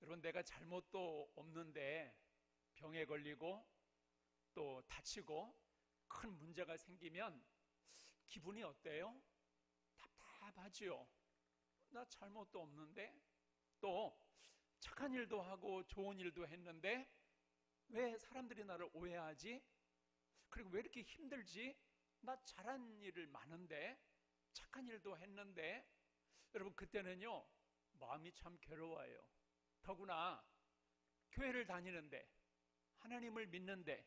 여러분, 내가 잘못도 없는데 병에 걸리고 또 다치고 큰 문제가 생기면 기분이 어때요? 답답하지요. 나 잘못도 없는데, 또 착한 일도 하고 좋은 일도 했는데 왜 사람들이 나를 오해하지? 그리고 왜 이렇게 힘들지? 나 잘한 일을 많은데, 착한 일도 했는데. 여러분, 그때는요 마음이 참 괴로워요. 더구나 교회를 다니는데, 하나님을 믿는데,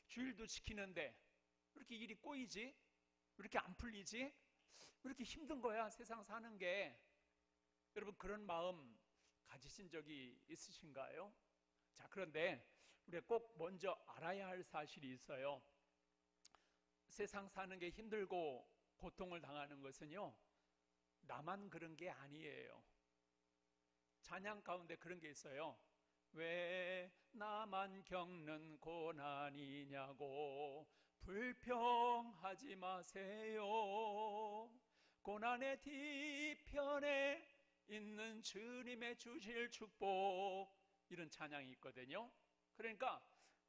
주일도 지키는데 왜 이렇게 일이 꼬이지? 왜 이렇게 안 풀리지? 왜 이렇게 힘든 거야, 세상 사는 게? 여러분, 그런 마음 가지신 적이 있으신가요? 자, 그런데 우리가 꼭 먼저 알아야 할 사실이 있어요. 세상 사는 게 힘들고 고통을 당하는 것은요, 나만 그런 게 아니에요. 찬양 가운데 그런 게 있어요. 왜 나만 겪는 고난이냐고 불평하지 마세요. 고난의 뒤편에 있는 주님의 주실 축복, 이런 찬양이 있거든요. 그러니까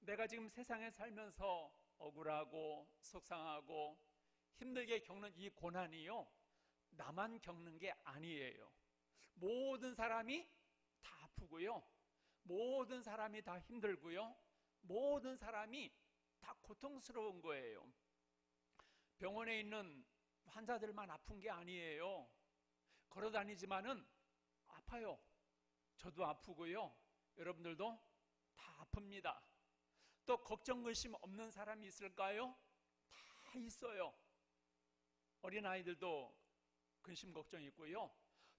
내가 지금 세상에 살면서 억울하고 속상하고 힘들게 겪는 이 고난이요, 나만 겪는 게 아니에요. 모든 사람이 다 아프고요, 모든 사람이 다 힘들고요, 모든 사람이 다 고통스러운 거예요. 병원에 있는 환자들만 아픈 게 아니에요. 걸어 다니지만은 아파요. 저도 아프고요, 여러분들도 다 아픕니다. 또 걱정 근심 없는 사람이 있을까요? 다 있어요. 어린아이들도 근심 걱정이 있고요,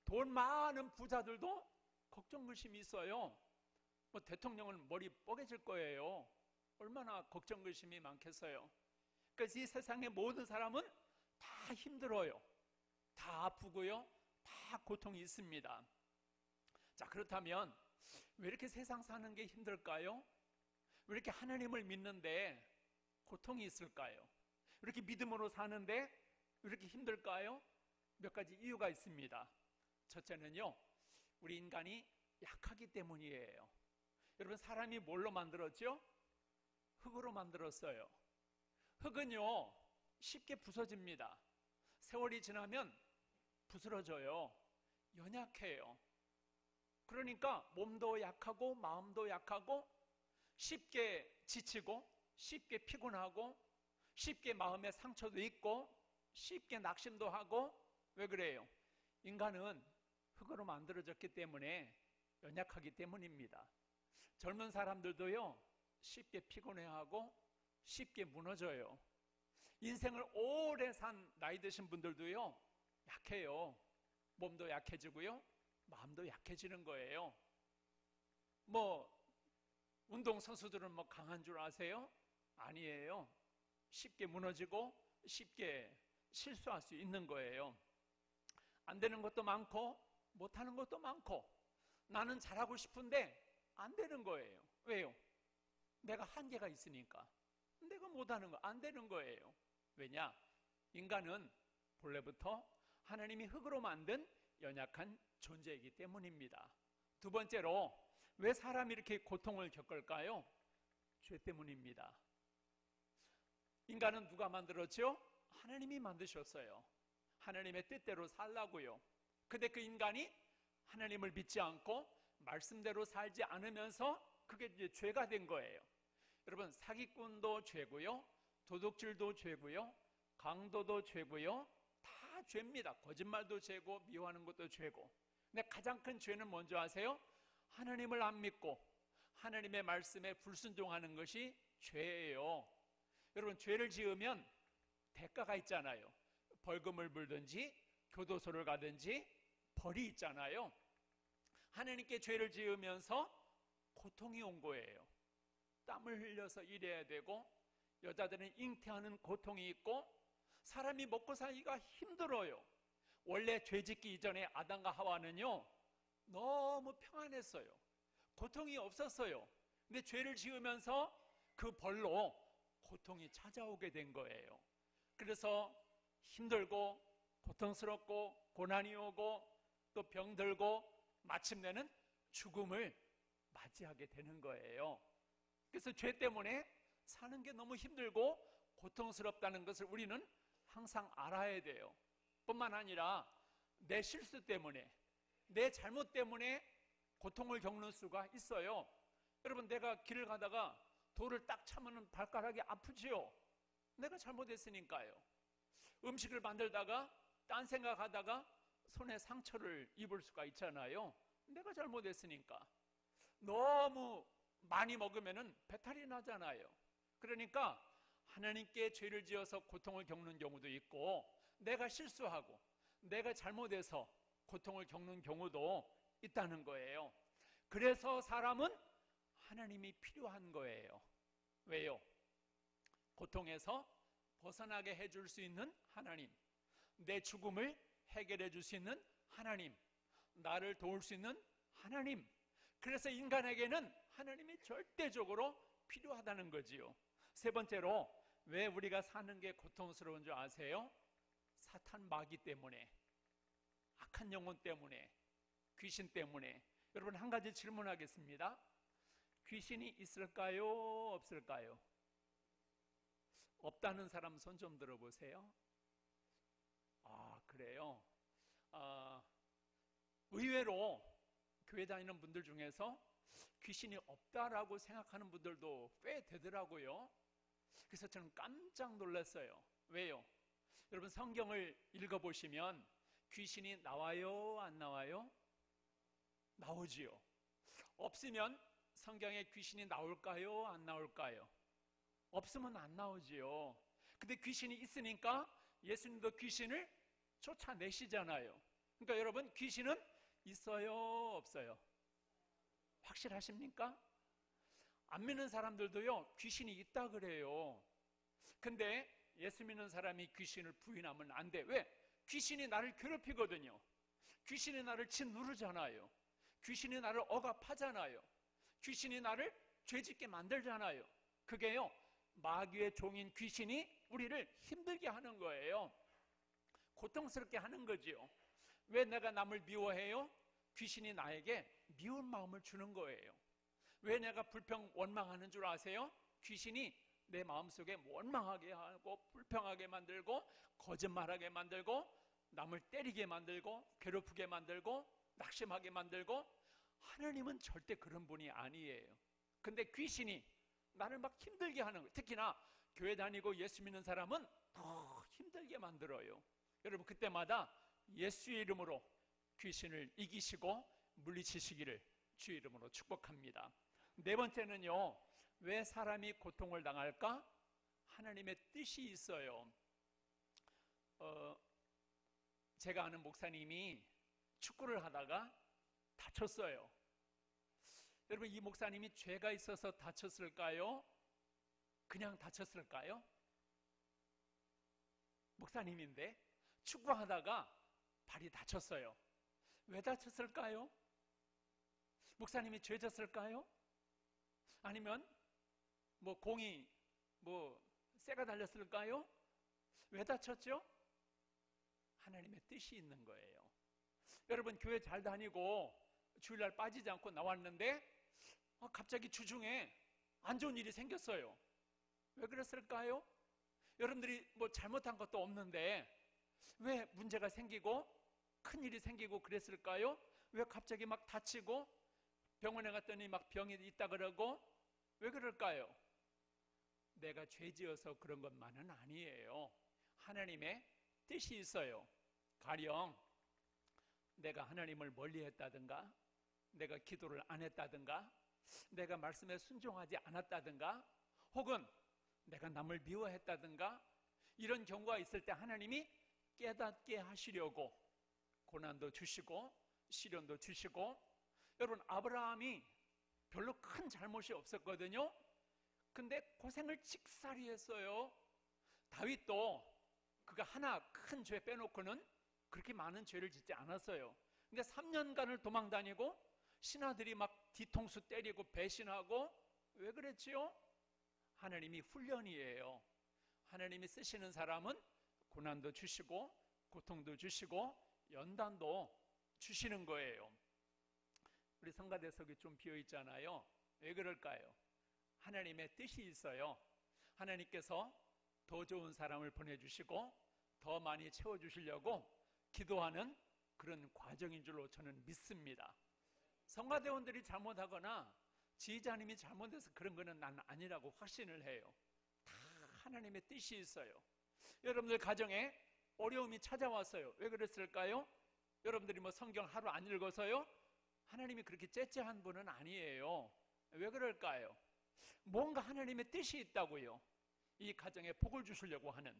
돈 많은 부자들도 걱정 근심이 있어요. 뭐 대통령은 머리 뻐개질 거예요. 얼마나 걱정 근심이 많겠어요. 그래서 이 세상의 모든 사람은 다 힘들어요. 다 아프고요, 다 고통이 있습니다. 자, 그렇다면 왜 이렇게 세상 사는 게 힘들까요? 왜 이렇게 하나님을 믿는데 고통이 있을까요? 왜 이렇게 믿음으로 사는데 왜 이렇게 힘들까요? 몇 가지 이유가 있습니다. 첫째는요, 우리 인간이 약하기 때문이에요. 여러분, 사람이 뭘로 만들었죠? 흙으로 만들었어요. 흙은요 쉽게 부서집니다. 세월이 지나면 부스러져요. 연약해요. 그러니까 몸도 약하고 마음도 약하고 쉽게 지치고 쉽게 피곤하고 쉽게 마음에 상처도 있고 쉽게 낙심도 하고. 왜 그래요? 인간은 흙으로 만들어졌기 때문에, 연약하기 때문입니다. 젊은 사람들도요 쉽게 피곤해하고 쉽게 무너져요. 인생을 오래 산 나이 드신 분들도요 약해요. 몸도 약해지고요, 마음도 약해지는 거예요. 운동선수들은 강한 줄 아세요? 아니에요. 쉽게 무너지고 쉽게 실수할 수 있는 거예요. 안 되는 것도 많고 못하는 것도 많고, 나는 잘하고 싶은데 안 되는 거예요. 왜요? 내가 한계가 있으니까. 내가 못하는 거, 안 되는 거예요. 왜냐? 인간은 본래부터 하나님이 흙으로 만든 연약한 존재이기 때문입니다. 두 번째로, 왜 사람이 이렇게 고통을 겪을까요? 죄 때문입니다. 인간은 누가 만들었죠? 하나님이 만드셨어요. 하나님의 뜻대로 살라고요. 근데 그 인간이 하나님을 믿지 않고 말씀대로 살지 않으면서 그게 이제 죄가 된 거예요. 여러분, 사기꾼도 죄고요, 도둑질도 죄고요, 강도도 죄고요, 다 죄입니다. 거짓말도 죄고 미워하는 것도 죄고. 근데 가장 큰 죄는 뭔지 아세요? 하나님을 안 믿고 하나님의 말씀에 불순종하는 것이 죄예요. 여러분, 죄를 지으면 대가가 있잖아요. 벌금을 물든지 교도소를 가든지 벌이 있잖아요. 하나님께 죄를 지으면서 고통이 온 거예요. 땀을 흘려서 일해야 되고, 여자들은 잉태하는 고통이 있고, 사람이 먹고 살기가 힘들어요. 원래 죄짓기 이전에 아담과 하와는요 너무 평안했어요. 고통이 없었어요. 근데 죄를 지으면서 그 벌로 고통이 찾아오게 된 거예요. 그래서 힘들고 고통스럽고 고난이 오고 또 병들고 마침내는 죽음을 맞이하게 되는 거예요. 그래서 죄 때문에 사는 게 너무 힘들고 고통스럽다는 것을 우리는 항상 알아야 돼요. 뿐만 아니라 내 실수 때문에, 내 잘못 때문에 고통을 겪는 수가 있어요. 여러분, 내가 길을 가다가 돌을 딱 차면 발가락이 아프지요? 내가 잘못했으니까요. 음식을 만들다가 딴 생각하다가 손에 상처를 입을 수가 있잖아요. 내가 잘못했으니까. 너무 많이 먹으면 배탈이 나잖아요. 그러니까 하나님께 죄를 지어서 고통을 겪는 경우도 있고, 내가 실수하고 내가 잘못해서 고통을 겪는 경우도 있다는 거예요. 그래서 사람은 하나님이 필요한 거예요. 왜요? 고통에서 벗어나게 해줄 수 있는 하나님, 내 죽음을 해결해 줄 수 있는 하나님, 나를 도울 수 있는 하나님. 그래서 인간에게는 하나님이 절대적으로 필요하다는 거지요. 세 번째로, 왜 우리가 사는 게 고통스러운 줄 아세요? 사탄 마귀 때문에, 악한 영혼 때문에, 귀신 때문에. 여러분, 한 가지 질문하겠습니다. 귀신이 있을까요? 없을까요? 없다는 사람 손 좀 들어보세요. 아, 그래요? 의외로 교회 다니는 분들 중에서 귀신이 없다라고 생각하는 분들도 꽤 되더라고요. 그래서 저는 깜짝 놀랐어요. 왜요? 여러분, 성경을 읽어보시면 귀신이 나와요? 안 나와요? 나오지요. 없으면 성경에 귀신이 나올까요? 안 나올까요? 없으면 안 나오지요. 근데 귀신이 있으니까 예수님도 귀신을 쫓아내시잖아요. 그러니까 여러분, 귀신은 있어요? 없어요? 확실하십니까? 안 믿는 사람들도요, 귀신이 있다 그래요. 근데 예수 믿는 사람이 귀신을 부인하면 안 돼. 왜? 귀신이 나를 괴롭히거든요. 귀신이 나를 짓누르잖아요. 귀신이 나를 억압하잖아요. 귀신이 나를 죄짓게 만들잖아요. 그게요, 마귀의 종인 귀신이 우리를 힘들게 하는 거예요. 고통스럽게 하는 거지요. 왜 내가 남을 미워해요? 귀신이 나에게 미운 마음을 주는 거예요. 왜 내가 불평 원망하는 줄 아세요? 귀신이 내 마음속에 원망하게 하고 불평하게 만들고 거짓말하게 만들고 남을 때리게 만들고 괴롭히게 만들고 낙심하게 만들고. 하나님은 절대 그런 분이 아니에요. 근데 귀신이 나를 막 힘들게 하는 거예요. 특히나 교회 다니고 예수 믿는 사람은 더 힘들게 만들어요. 여러분, 그때마다 예수의 이름으로 귀신을 이기시고 물리치시기를 주의 이름으로 축복합니다. 네 번째는요, 왜 사람이 고통을 당할까? 하나님의 뜻이 있어요. 제가 아는 목사님이 축구를 하다가 다쳤어요. 여러분, 이 목사님이 죄가 있어서 다쳤을까요? 그냥 다쳤을까요? 목사님인데 축구하다가 발이 다쳤어요. 왜 다쳤을까요? 목사님이 죄 졌을까요? 아니면 공이 쇠가 달렸을까요? 왜 다쳤죠? 하나님의 뜻이 있는 거예요. 여러분, 교회 잘 다니고 주일날 빠지지 않고 나왔는데 갑자기 주중에 안 좋은 일이 생겼어요. 왜 그랬을까요? 여러분들이 잘못한 것도 없는데 왜 문제가 생기고 큰일이 생기고 그랬을까요? 왜 갑자기 막 다치고 병원에 갔더니 막 병이 있다 그러고. 왜 그럴까요? 내가 죄 지어서 그런 것만은 아니에요. 하나님의 뜻이 있어요. 가령 내가 하나님을 멀리했다든가, 내가 기도를 안 했다든가, 내가 말씀에 순종하지 않았다든가, 혹은 내가 남을 미워했다든가, 이런 경우가 있을 때 하나님이 깨닫게 하시려고 고난도 주시고 시련도 주시고. 여러분, 아브라함이 별로 큰 잘못이 없었거든요. 근데 고생을 직살이 했어요. 다윗도 그가 하나 큰 죄 빼놓고는 그렇게 많은 죄를 짓지 않았어요. 근데 3년간을 도망다니고 신하들이 막 뒤통수 때리고 배신하고. 왜 그랬지요? 하나님이 훈련이에요. 하나님이 쓰시는 사람은 고난도 주시고 고통도 주시고 연단도 주시는 거예요. 우리 성가대석이 좀 비어 있잖아요. 왜 그럴까요? 하나님의 뜻이 있어요. 하나님께서 더 좋은 사람을 보내주시고 더 많이 채워주시려고 기도하는 그런 과정인 줄로 저는 믿습니다. 성가대원들이 잘못하거나 지휘자님이 잘못해서 그런 거는 난 아니라고 확신을 해요. 다 하나님의 뜻이 있어요. 여러분들 가정에 어려움이 찾아왔어요. 왜 그랬을까요? 여러분들이 뭐 성경 하루 안 읽어서요? 하나님이 그렇게 째째한 분은 아니에요. 왜 그럴까요? 뭔가 하나님의 뜻이 있다고요. 이 가정에 복을 주시려고 하는,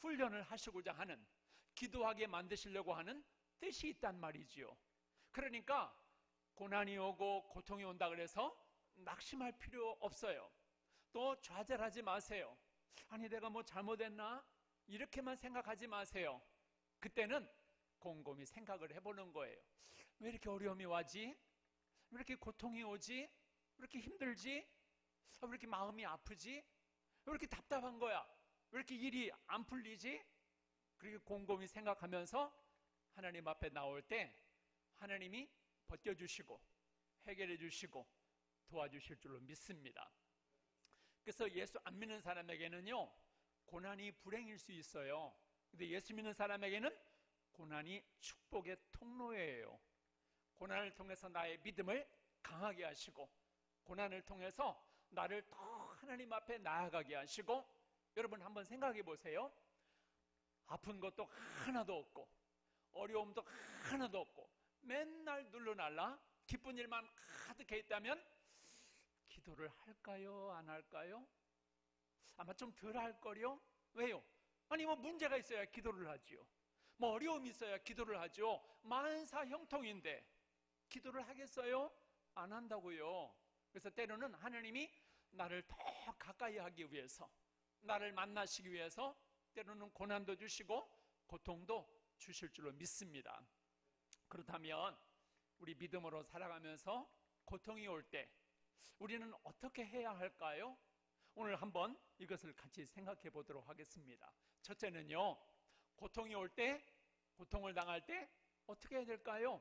훈련을 하시고자 하는, 기도하게 만드시려고 하는 뜻이 있단 말이지요. 그러니까 고난이 오고 고통이 온다 그래서 낙심할 필요 없어요. 또 좌절하지 마세요. 아니 내가 뭐 잘못했나? 이렇게만 생각하지 마세요. 그때는 곰곰이 생각을 해보는 거예요. 왜 이렇게 어려움이 와지? 왜 이렇게 고통이 오지? 왜 이렇게 힘들지? 왜 이렇게 마음이 아프지? 왜 이렇게 답답한 거야? 왜 이렇게 일이 안 풀리지? 그렇게 곰곰이 생각하면서 하나님 앞에 나올 때 하나님이 벗겨주시고 해결해 주시고 도와주실 줄로 믿습니다. 그래서 예수 안 믿는 사람에게는요, 고난이 불행일 수 있어요. 근데 예수 믿는 사람에게는 고난이 축복의 통로예요. 고난을 통해서 나의 믿음을 강하게 하시고, 고난을 통해서 나를 더 하나님 앞에 나아가게 하시고, 여러분 한번 생각해 보세요. 아픈 것도 하나도 없고 어려움도 하나도 없고 맨날 눌러날라 기쁜 일만 가득해 있다면 기도를 할까요? 안 할까요? 아마 좀 덜 할 거요. 왜요? 아니 뭐 문제가 있어야 기도를 하지요. 뭐 어려움이 있어야 기도를 하죠. 만사 형통인데 기도를 하겠어요? 안 한다고요. 그래서 때로는 하나님이 나를 더 가까이 하기 위해서, 나를 만나시기 위해서 때로는 고난도 주시고 고통도 주실 줄로 믿습니다. 그렇다면 우리 믿음으로 살아가면서 고통이 올 때 우리는 어떻게 해야 할까요? 오늘 한번 이것을 같이 생각해 보도록 하겠습니다. 첫째는요, 고통이 올 때, 고통을 당할 때 어떻게 해야 될까요?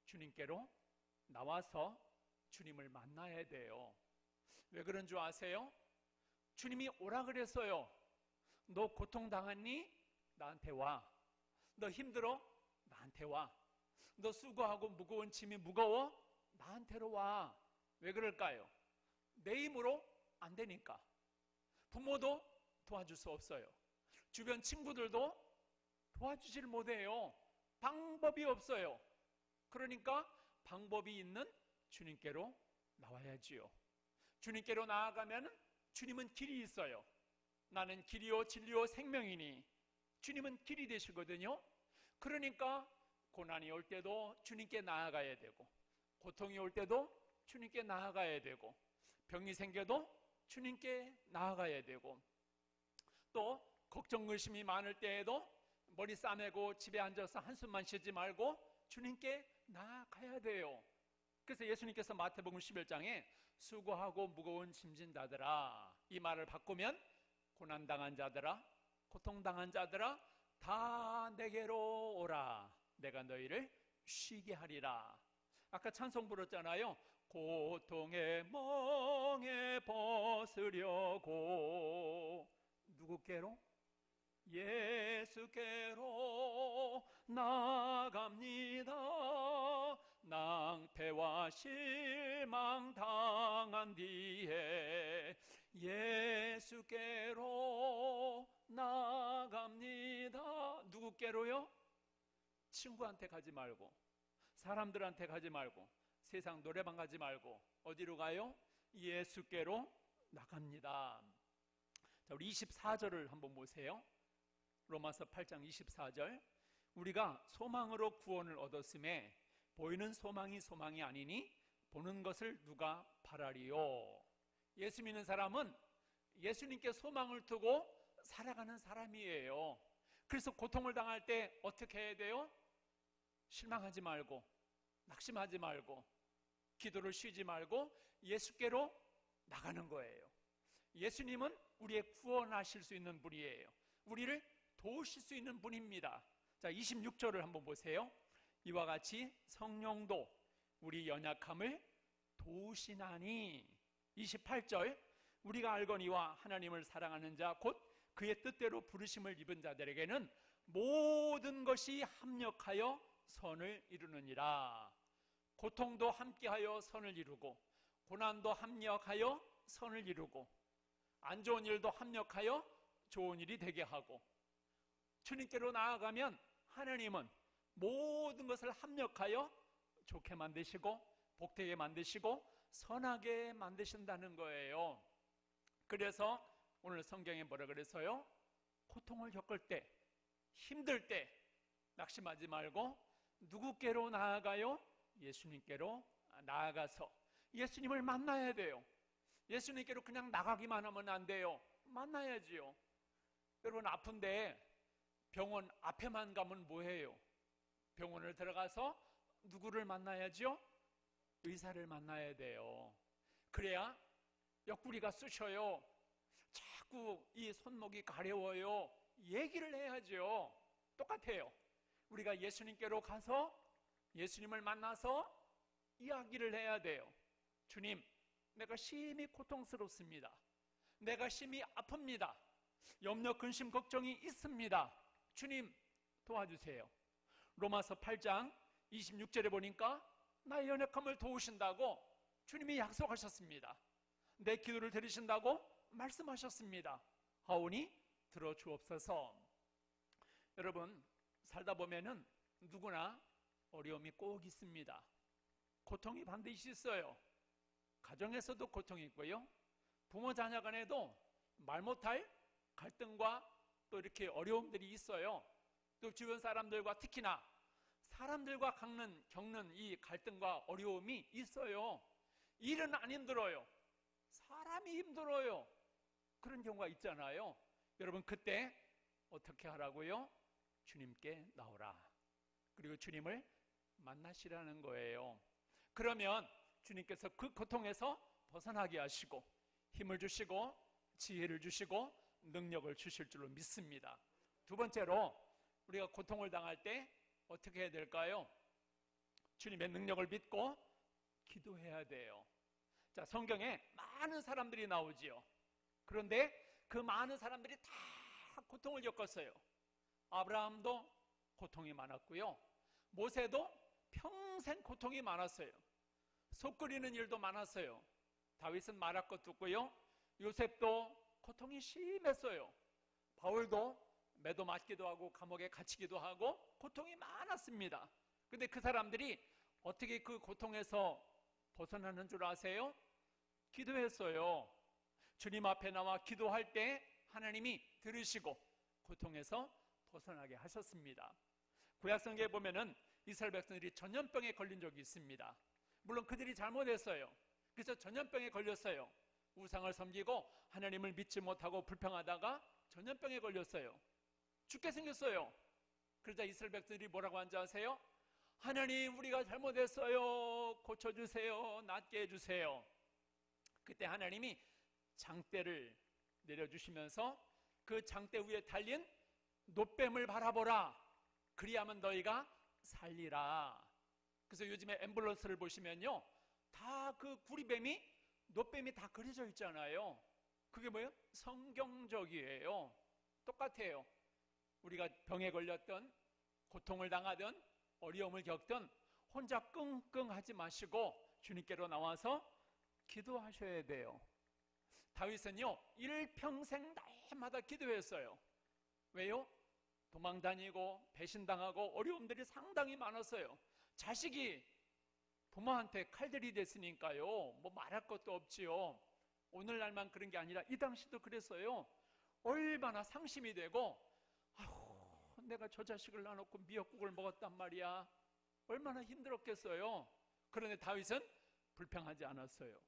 주님께로 나와서 주님을 만나야 돼요. 왜 그런 줄 아세요? 주님이 오라 그랬어요. 너 고통 당했니? 나한테 와. 너 힘들어? 나한테 와. 너 수고하고 무거운 짐이 무거워? 나한테로 와. 왜 그럴까요? 내 힘으로 안 되니까. 부모도 도와줄 수 없어요. 주변 친구들도 도와주질 못해요. 방법이 없어요. 그러니까 방법이 있는 주님께로 나와야지요. 주님께로 나아가면 주님은 길이 있어요. 나는 길이요 진리요 생명이니 주님은 길이 되시거든요. 그러니까 고난이 올 때도 주님께 나아가야 되고, 고통이 올 때도 주님께 나아가야 되고, 병이 생겨도 주님께 나아가야 되고, 또 걱정 의심이 많을 때에도 머리 싸매고 집에 앉아서 한숨만 쉬지 말고 주님께 나아가야 돼요. 그래서 예수님께서 마태복음 11장에 수고하고 무거운 짐진 자들아, 이 말을 바꾸면 고난당한 자들아, 고통당한 자들아 다 내게로 오라, 내가 너희를 쉬게 하리라. 아까 찬송 부르잖아요. 고통의 멍에 벗으려고 누구께로? 예수께로 나갑니다. 낭패와 실망 당한 뒤에 예수께로 나갑니다. 누구께로요? 친구한테 가지 말고, 사람들한테 가지 말고, 세상 노래방 가지 말고 어디로 가요? 예수께로 나갑니다. 자, 우리 24절을 한번 보세요. 로마서 8장 24절. 우리가 소망으로 구원을 얻었음에 보이는 소망이 소망이 아니니 보는 것을 누가 바라리요. 예수 믿는 사람은 예수님께 소망을 두고 살아가는 사람이에요. 그래서 고통을 당할 때 어떻게 해야 돼요? 실망하지 말고, 낙심하지 말고, 기도를 쉬지 말고 예수께로 나가는 거예요. 예수님은 우리의 구원하실 수 있는 분이에요. 우리를 도우실 수 있는 분입니다. 자, 26절을 한번 보세요. 이와 같이 성령도 우리 연약함을 도우시나니. 28절, 우리가 알거니와 하나님을 사랑하는 자 곧 그의 뜻대로 부르심을 입은 자들에게는 모든 것이 합력하여 선을 이루느니라. 고통도 함께하여 선을 이루고, 고난도 합력하여 선을 이루고, 안 좋은 일도 합력하여 좋은 일이 되게 하고, 주님께로 나아가면 하나님은 모든 것을 합력하여 좋게 만드시고 복되게 만드시고 선하게 만드신다는 거예요. 그래서 오늘 성경에 뭐라 그랬어요? 고통을 겪을 때, 힘들 때 낙심하지 말고 누구께로 나아가요? 예수님께로 나아가서 예수님을 만나야 돼요. 예수님께로 그냥 나가기만 하면 안 돼요. 만나야지요. 여러분, 아픈데 병원 앞에만 가면 뭐해요? 병원을 들어가서 누구를 만나야죠? 의사를 만나야 돼요. 그래야 옆구리가 쑤셔요, 자꾸 이 손목이 가려워요, 얘기를 해야죠. 똑같아요. 우리가 예수님께로 가서 예수님을 만나서 이야기를 해야 돼요. 주님, 내가 심히 고통스럽습니다. 내가 심히 아픕니다. 염려, 근심, 걱정이 있습니다. 주님 도와주세요. 로마서 8장 26절에 보니까 나의 연약함을 도우신다고 주님이 약속하셨습니다. 내 기도를 들으신다고 말씀하셨습니다. 하오니 들어주옵소서. 여러분, 살다 보면은 누구나 어려움이 꼭 있습니다. 고통이 반드시 있어요. 가정에서도 고통이 있고요, 부모 자녀 간에도 말 못할 갈등과 또 이렇게 어려움들이 있어요. 또 주변 사람들과, 특히나 사람들과 겪는 이 갈등과 어려움이 있어요. 일은 안 힘들어요, 사람이 힘들어요. 그런 경우가 있잖아요. 여러분, 그때 어떻게 하라고요? 주님께 나오라. 그리고 주님을 만나시라는 거예요. 그러면 주님께서 그 고통에서 벗어나게 하시고 힘을 주시고 지혜를 주시고 능력을 주실 줄로 믿습니다. 두 번째로, 우리가 고통을 당할 때 어떻게 해야 될까요? 주님의 능력을 믿고 기도해야 돼요. 자, 성경에 많은 사람들이 나오지요. 그런데 그 많은 사람들이 다 고통을 겪었어요. 아브라함도 고통이 많았고요, 모세도 평생 고통이 많았어요. 속 끓이는 일도 많았어요. 다윗은 말할 것도 없고요, 요셉도 고통이 심했어요. 바울도 매도 맞기도 하고 감옥에 갇히기도 하고 고통이 많았습니다. 근데 그 사람들이 어떻게 그 고통에서 벗어나는 줄 아세요? 기도했어요. 주님 앞에 나와 기도할 때 하나님이 들으시고 고통에서 벗어나게 하셨습니다. 구약성경에 보면은 이스라엘 백성들이 전염병에 걸린 적이 있습니다. 물론 그들이 잘못했어요. 그래서 전염병에 걸렸어요. 우상을 섬기고 하나님을 믿지 못하고 불평하다가 전염병에 걸렸어요. 죽게 생겼어요. 그러자 이스라엘 백성들이 뭐라고 한지 아세요? 하나님, 우리가 잘못했어요. 고쳐주세요. 낫게 해주세요. 그때 하나님이 장대를 내려주시면서 그 장대 위에 달린 놋뱀을 바라보라. 그리하면 너희가 살리라. 그래서 요즘에 앰뷸런스를 보시면요, 다 그 구리뱀이, 놋뱀이 다 그려져 있잖아요. 그게 뭐예요? 성경적이에요. 똑같아요. 우리가 병에 걸렸던, 고통을 당하던, 어려움을 겪던 혼자 끙끙 하지 마시고 주님께로 나와서 기도하셔야 돼요. 다윗은요, 일평생 날마다 기도했어요. 왜요? 도망다니고 배신당하고 어려움들이 상당히 많았어요. 자식이 부모한테 칼들이 됐으니까요, 뭐 말할 것도 없지요. 오늘날만 그런 게 아니라 이 당시도 그랬어요. 얼마나 상심이 되고, 아휴, 내가 저 자식을 낳아놓고 미역국을 먹었단 말이야. 얼마나 힘들었겠어요. 그런데 다윗은 불평하지 않았어요.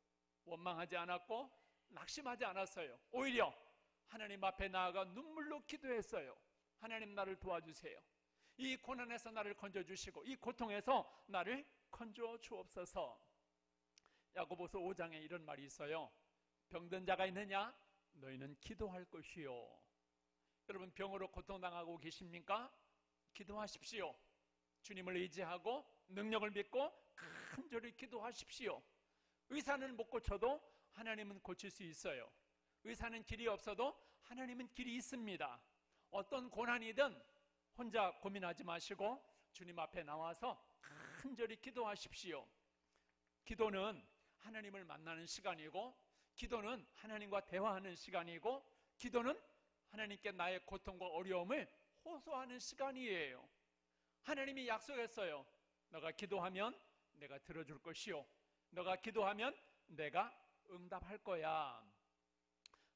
원망하지 않았고 낙심하지 않았어요. 오히려 하나님 앞에 나아가 눈물로 기도했어요. 하나님, 나를 도와주세요. 이 고난에서 나를 건져주시고 이 고통에서 나를 건져 주옵소서. 야고보서 5장에 이런 말이 있어요. 병든 자가 있느냐? 너희는 기도할 것이요. 여러분, 병으로 고통당하고 계십니까? 기도하십시오. 주님을 의지하고 능력을 믿고 간절히 기도하십시오. 의사는 못 고쳐도 하나님은 고칠 수 있어요. 의사는 길이 없어도 하나님은 길이 있습니다. 어떤 고난이든 혼자 고민하지 마시고 주님 앞에 나와서 간절히 기도하십시오. 기도는 하나님을 만나는 시간이고, 기도는 하나님과 대화하는 시간이고, 기도는 하나님께 나의 고통과 어려움을 호소하는 시간이에요. 하나님이 약속했어요. 너가 기도하면 내가 들어줄 것이요, 너가 기도하면 내가 응답할 거야.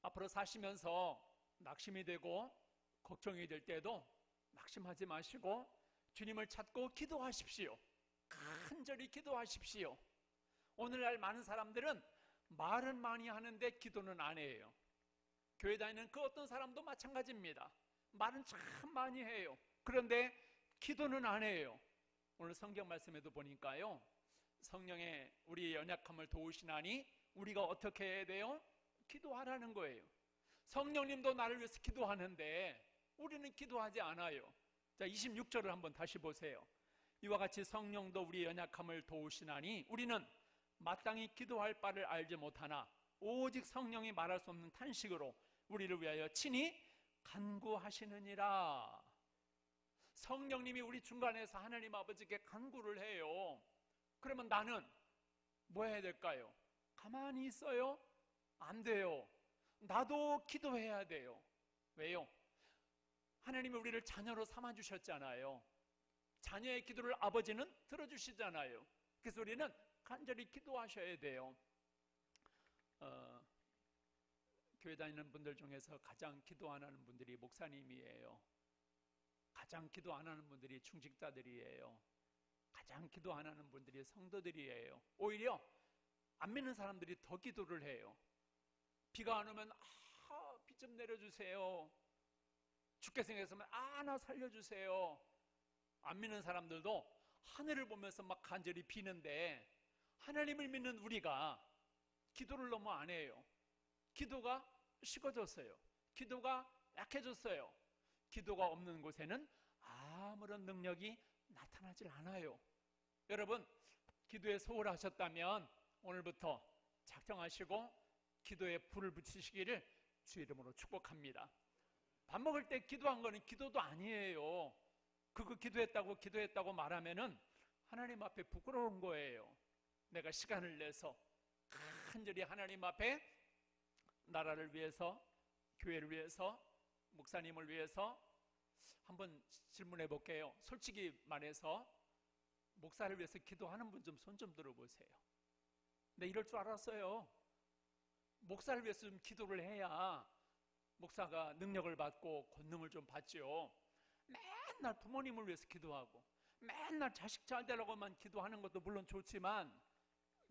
앞으로 사시면서 낙심이 되고 걱정이 될 때도 낙심하지 마시고 주님을 찾고 기도하십시오. 간절히 기도하십시오. 오늘날 많은 사람들은 말은 많이 하는데 기도는 안 해요. 교회 다니는 그 어떤 사람도 마찬가지입니다. 말은 참 많이 해요. 그런데 기도는 안 해요. 오늘 성경 말씀에도 보니까요, 성령의 우리의 연약함을 도우시나니 우리가 어떻게 해야 돼요? 기도하라는 거예요. 성령님도 나를 위해서 기도하는데 우리는 기도하지 않아요. 자, 26절을 한번 다시 보세요. 이와 같이 성령도 우리의 연약함을 도우시나니 우리는 마땅히 기도할 바를 알지 못하나 오직 성령이 말할 수 없는 탄식으로 우리를 위하여 친히 간구하시느니라. 성령님이 우리 중간에서 하나님 아버지께 간구를 해요. 그러면 나는 뭐 해야 될까요? 가만히 있어요? 안 돼요. 나도 기도해야 돼요. 왜요? 하나님이 우리를 자녀로 삼아주셨잖아요. 자녀의 기도를 아버지는 들어주시잖아요. 그래서 우리는 간절히 기도하셔야 돼요. 교회 다니는 분들 중에서 가장 기도 안 하는 분들이 목사님이에요. 가장 기도 안 하는 분들이 중직자들이에요. 가장 기도 안 하는 분들이 성도들이에요. 오히려 안 믿는 사람들이 더 기도를 해요. 비가 안 오면 비 좀 내려주세요. 죽게 생겼으면 나 살려주세요. 안 믿는 사람들도 하늘을 보면서 막 간절히 비는데, 하나님을 믿는 우리가 기도를 너무 안 해요. 기도가 식어졌어요. 기도가 약해졌어요. 기도가 없는 곳에는 아무런 능력이 나타나질 않아요. 여러분, 기도에 소홀하셨다면 오늘부터 작정하시고 기도에 불을 붙이시기를 주 이름으로 축복합니다. 밥 먹을 때 기도한 거는 기도도 아니에요. 그거 기도했다고 말하면은 하나님 앞에 부끄러운 거예요. 내가 시간을 내서 간절히 하나님 앞에 나라를 위해서, 교회를 위해서, 목사님을 위해서 한번 질문해 볼게요. 솔직히 말해서 목사를 위해서 기도하는 분 좀 손 좀 들어보세요. 네, 이럴 줄 알았어요. 목사를 위해서 좀 기도를 해야 목사가 능력을 받고 권능을 좀 받죠. 맨날 부모님을 위해서 기도하고 맨날 자식 잘 되라고만 기도하는 것도 물론 좋지만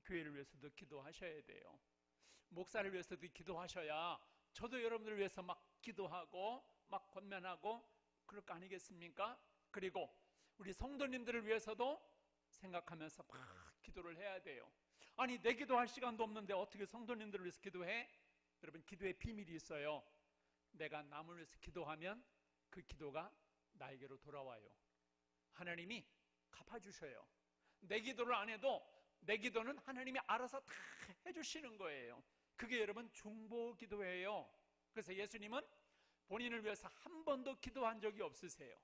교회를 위해서도 기도하셔야 돼요. 목사를 위해서도 기도하셔야 저도 여러분들을 위해서 막 기도하고 막 권면하고 그럴 거 아니겠습니까? 그리고 우리 성도님들을 위해서도 생각하면서 막 기도를 해야 돼요. 아니, 내 기도할 시간도 없는데 어떻게 성도님들을 위해서 기도해? 여러분, 기도의 비밀이 있어요. 내가 남을 위해서 기도하면 그 기도가 나에게로 돌아와요. 하나님이 갚아주셔요. 내 기도를 안 해도 내 기도는 하나님이 알아서 다 해주시는 거예요. 그게 여러분 중보기도예요. 그래서 예수님은 본인을 위해서 한 번도 기도한 적이 없으세요.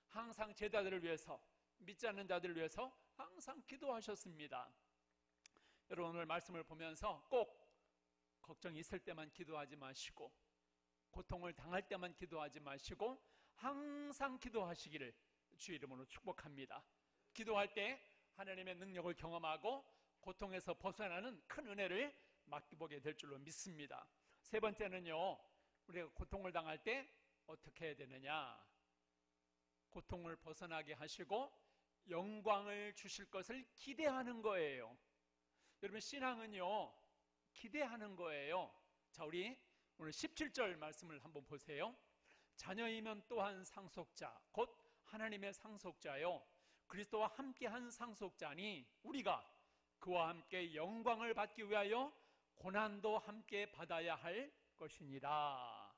항상 제자들을 위해서, 믿지 않는 자들을 위해서 항상 기도하셨습니다. 여러분, 오늘 말씀을 보면서 꼭 걱정이 있을 때만 기도하지 마시고, 고통을 당할 때만 기도하지 마시고 항상 기도하시기를 주 이름으로 축복합니다. 기도할 때 하나님의 능력을 경험하고 고통에서 벗어나는 큰 은혜를 맛보게 될 줄로 믿습니다. 세 번째는요, 우리가 고통을 당할 때 어떻게 해야 되느냐? 고통을 벗어나게 하시고 영광을 주실 것을 기대하는 거예요. 여러분, 신앙은요, 기대하는 거예요. 자, 우리 오늘 17절 말씀을 한번 보세요. 자녀이면 또한 상속자, 곧 하나님의 상속자요, 그리스도와 함께한 상속자니 우리가 그와 함께 영광을 받기 위하여 고난도 함께 받아야 할 것이니라.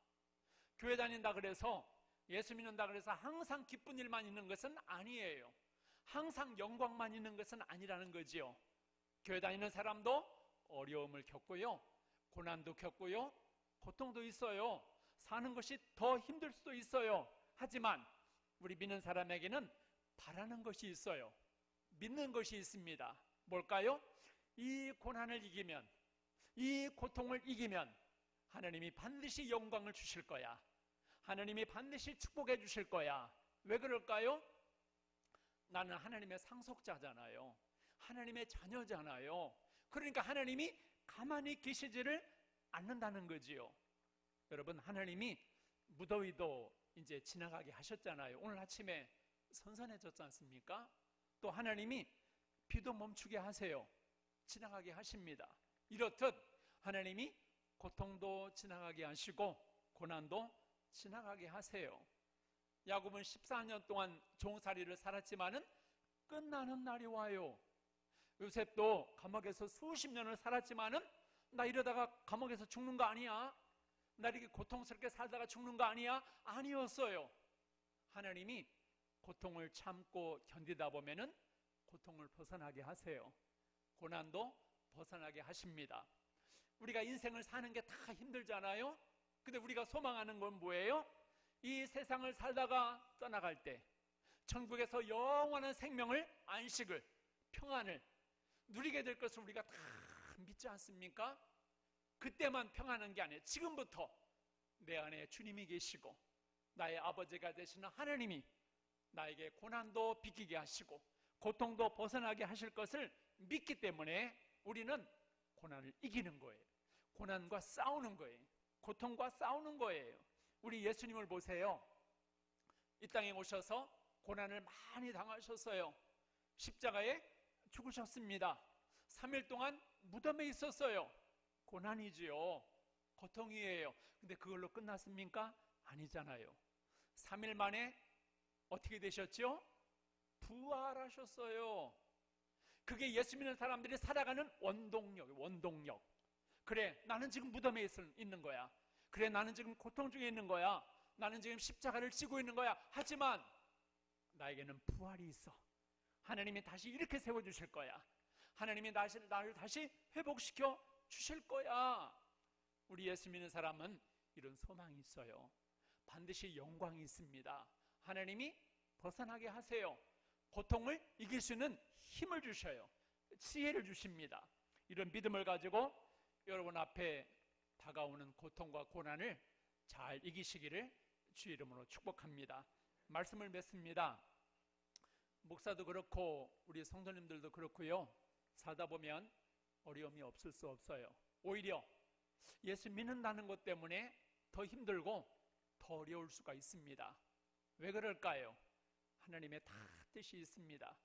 교회 다닌다 그래서, 예수 믿는다 그래서 항상 기쁜 일만 있는 것은 아니에요. 항상 영광만 있는 것은 아니라는 거지요. 교회 다니는 사람도 어려움을 겪고요, 고난도 겪고요, 고통도 있어요. 사는 것이 더 힘들 수도 있어요. 하지만 우리 믿는 사람에게는 바라는 것이 있어요. 믿는 것이 있습니다. 뭘까요? 이 고난을 이기면, 이 고통을 이기면 하나님이 반드시 영광을 주실 거야. 하나님이 반드시 축복해 주실 거야. 왜 그럴까요? 나는 하나님의 상속자잖아요. 하나님의 자녀잖아요. 그러니까 하나님이 가만히 계시지를 않는다는 거지요. 여러분, 하나님이 무더위도 이제 지나가게 하셨잖아요. 오늘 아침에 선선해졌지 않습니까? 또 하나님이 비도 멈추게 하세요. 지나가게 하십니다. 이렇듯 하나님이 고통도 지나가게 하시고 고난도 지나가게 하세요. 야곱은 14년 동안 종살이를 살았지만은 끝나는 날이 와요. 요셉도 감옥에서 수십 년을 살았지만은 나 이러다가 감옥에서 죽는 거 아니야? 나 이렇게 고통스럽게 살다가 죽는 거 아니야? 아니었어요. 하나님이 고통을 참고 견디다 보면은 고통을 벗어나게 하세요. 고난도 벗어나게 하십니다. 우리가 인생을 사는 게 다 힘들잖아요. 근데 우리가 소망하는 건 뭐예요? 이 세상을 살다가 떠나갈 때 천국에서 영원한 생명을, 안식을, 평안을 누리게 될 것을 우리가 다 믿지 않습니까? 그때만 평안한 게 아니에요. 지금부터 내 안에 주님이 계시고 나의 아버지가 되시는 하나님이 나에게 고난도 비키게 하시고 고통도 벗어나게 하실 것을 믿기 때문에 우리는 고난을 이기는 거예요. 고난과 싸우는 거예요. 고통과 싸우는 거예요. 우리 예수님을 보세요. 이 땅에 오셔서 고난을 많이 당하셨어요. 십자가에 죽으셨습니다. 3일 동안 무덤에 있었어요. 고난이지요. 고통이에요. 근데 그걸로 끝났습니까? 아니잖아요. 3일 만에 어떻게 되셨죠? 부활하셨어요. 그게 예수 믿는 사람들이 살아가는 원동력. 그래, 나는 지금 무덤에 있는 거야. 그래, 나는 지금 고통 중에 있는 거야. 나는 지금 십자가를 지고 있는 거야. 하지만 나에게는 부활이 있어. 하나님이 다시 이렇게 세워주실 거야. 하나님이 나를 다시 회복시켜 주실 거야. 우리 예수 믿는 사람은 이런 소망이 있어요. 반드시 영광이 있습니다. 하나님이 벗어나게 하세요. 고통을 이길 수 있는 힘을 주셔요. 지혜를 주십니다. 이런 믿음을 가지고 여러분 앞에 다가오는 고통과 고난을 잘 이기시기를 주의 이름으로 축복합니다. 말씀을 맺습니다. 목사도 그렇고 우리 성도님들도 그렇고요. 살다 보면 어려움이 없을 수 없어요. 오히려 예수 믿는다는 것 때문에 더 힘들고 더 어려울 수가 있습니다. 왜 그럴까요? 하나님의 다 뜻이 있습니다.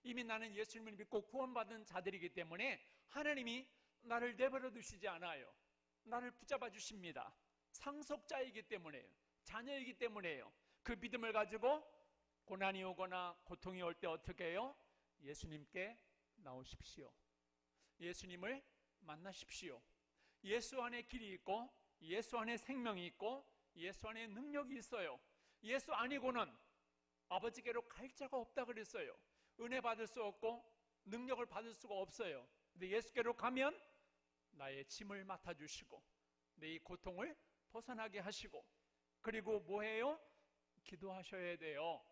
이미 나는 예수님을 믿고 구원받은 자들이기 때문에 하나님이 나를 내버려 두시지 않아요. 나를 붙잡아 주십니다. 상속자이기 때문에요. 자녀이기 때문에요. 그 믿음을 가지고 고난이 오거나 고통이 올 때 어떻게 해요? 예수님께 나오십시오. 예수님을 만나십시오. 예수 안에 길이 있고 예수 안에 생명이 있고 예수 안에 능력이 있어요. 예수 아니고는 아버지께로 갈 자가 없다 그랬어요. 은혜 받을 수 없고 능력을 받을 수가 없어요. 근데 예수께로 가면 나의 짐을 맡아주시고 내 이 고통을 벗어나게 하시고, 그리고 뭐해요? 기도하셔야 돼요.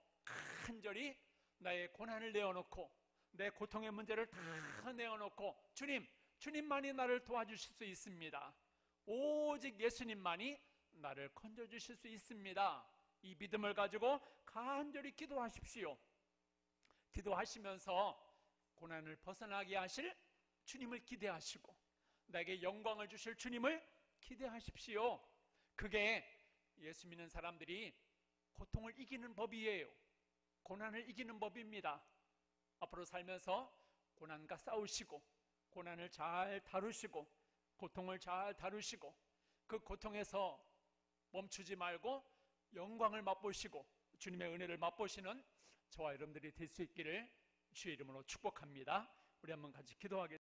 간절히 나의 고난을 내어놓고 내 고통의 문제를 다 내어놓고 주님만이 나를 도와주실 수 있습니다. 오직 예수님만이 나를 건져주실 수 있습니다. 이 믿음을 가지고 간절히 기도하십시오. 기도하시면서 고난을 벗어나게 하실 주님을 기대하시고 나에게 영광을 주실 주님을 기대하십시오. 그게 예수 믿는 사람들이 고통을 이기는 법이에요. 고난을 이기는 법입니다. 앞으로 살면서 고난과 싸우시고 고난을 잘 다루시고 고통을 잘 다루시고 그 고통에서 멈추지 말고 영광을 맛보시고 주님의 은혜를 맛보시는 저와 여러분들이 될 수 있기를 주의 이름으로 축복합니다. 우리 한번 같이 기도하겠습니다.